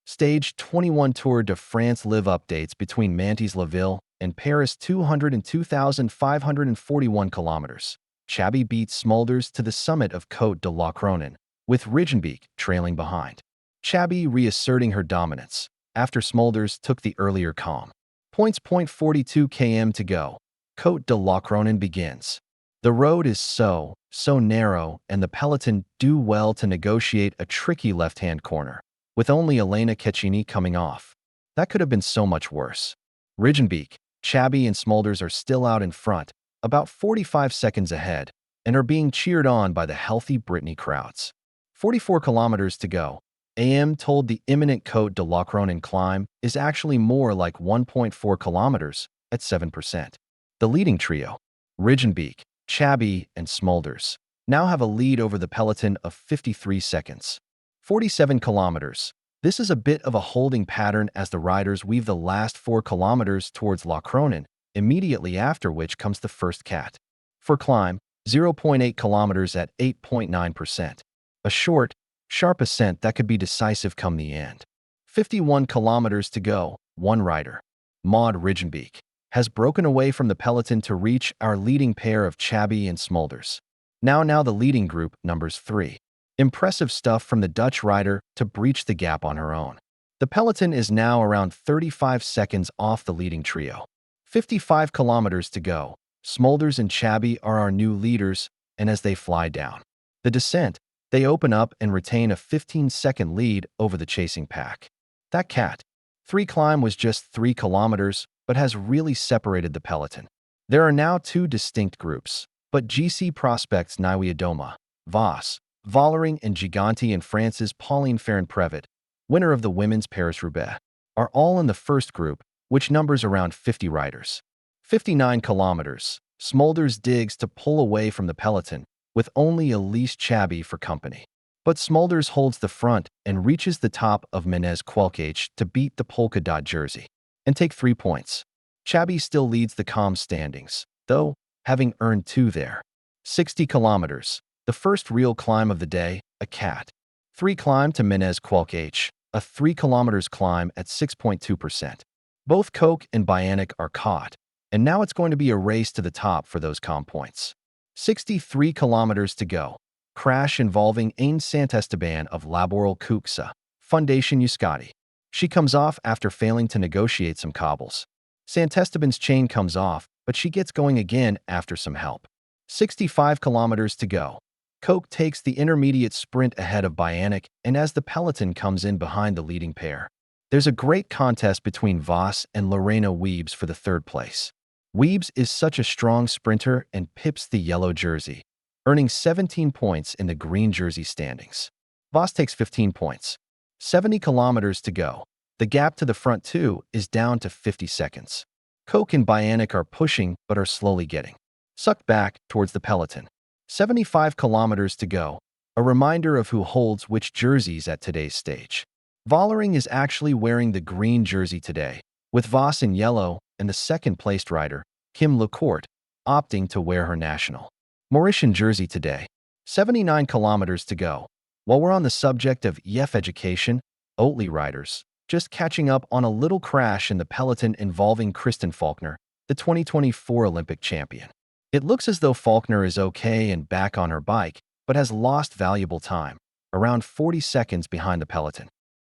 Stage 21 Tour de France live updates between Mantes-la-Ville and Paris 202,541 kilometers. Chabi beats Smulders to the summit of Côte de la Cronin, with Ridgenbeek trailing behind. Chabi reasserting her dominance after Smulders took the earlier calm. Points. 42 km to go. Côte de la Cronin begins. The road is so narrow, and the peloton do well to negotiate a tricky left-hand corner, with only Elena Cecchini coming off. That could have been so much worse. Ridgenbeek, Chabi, and Smulders are still out in front, about 45 seconds ahead, and are being cheered on by the healthy Brittany crowds. 44 kilometers to go. AM told the imminent Côte de la Cronin climb is actually more like 1.4 kilometers at 7%. The leading trio, Ridgenbeek, Chabi, and Smulders, now have a lead over the peloton of 53 seconds. 47 kilometers. This is a bit of a holding pattern as the riders weave the last 4 kilometers towards La Cronin, immediately after which comes the first cat. For climb, 0.8 kilometers at 8.9%. A short, sharp ascent that could be decisive come the end. 51 kilometers to go. One rider, Maud Ridgenbeek, has broken away from the peloton to reach our leading pair of Chabi and Smulders. Now the leading group numbers 3. Impressive stuff from the Dutch rider to breach the gap on her own. The peloton is now around 35 seconds off the leading trio. 55 kilometers to go. Smulders and Chabi are our new leaders, and as they fly down the descent, they open up and retain a 15-second lead over the chasing pack. That cat 3 climb was just 3 kilometers, but has really separated the peloton. There are now 2 distinct groups, but GC prospects Niewiadoma, Voss, Vollering, and Giganti, and France's Pauline Ferrand-Prévot, winner of the women's Paris-Roubaix, are all in the first group, which numbers around 50 riders. 59 kilometers. Smulders digs to pull away from the peloton, with only Elise Chabi for company. But Smulders holds the front and reaches the top of Mantes-la-Ville to beat the polka dot jersey and take 3 points. Chabi still leads the calm standings, though, having earned 2 there. 60 kilometers. The first real climb of the day, a cat 3 climb to Mantes-la-Ville, a 3 kilometers climb at 6.2%. Both Koch and Bianic are caught, and now it's going to be a race to the top for those calm points. 63 kilometers to go. Crash involving Ain Santesteban of Laboral Cuxa, Foundation Euskadi. She comes off after failing to negotiate some cobbles. Santesteban's chain comes off, but she gets going again after some help. 65 kilometers to go. Koch takes the intermediate sprint ahead of Bianic, and as the peloton comes in behind the leading pair, there's a great contest between Voss and Lorena Wiebes for the 3rd place. Wiebes is such a strong sprinter and pips the yellow jersey, earning 17 points in the green jersey standings. Voss takes 15 points. 70 kilometers to go. The gap to the front 2 is down to 50 seconds. Koch and Bianic are pushing but are slowly getting sucked back towards the peloton. 75 kilometers to go. A reminder of who holds which jerseys at today's stage. Vollering is actually wearing the green jersey today, with Voss in yellow and the second-placed rider, Kim Lecourt, opting to wear her national Mauritian jersey today. 79 kilometers to go. While we're on the subject of EF education, Oatly riders, just catching up on a little crash in the peloton involving Kristen Faulkner, the 2024 Olympic champion. It looks as though Faulkner is okay and back on her bike, but has lost valuable time, around 40 seconds behind the peloton.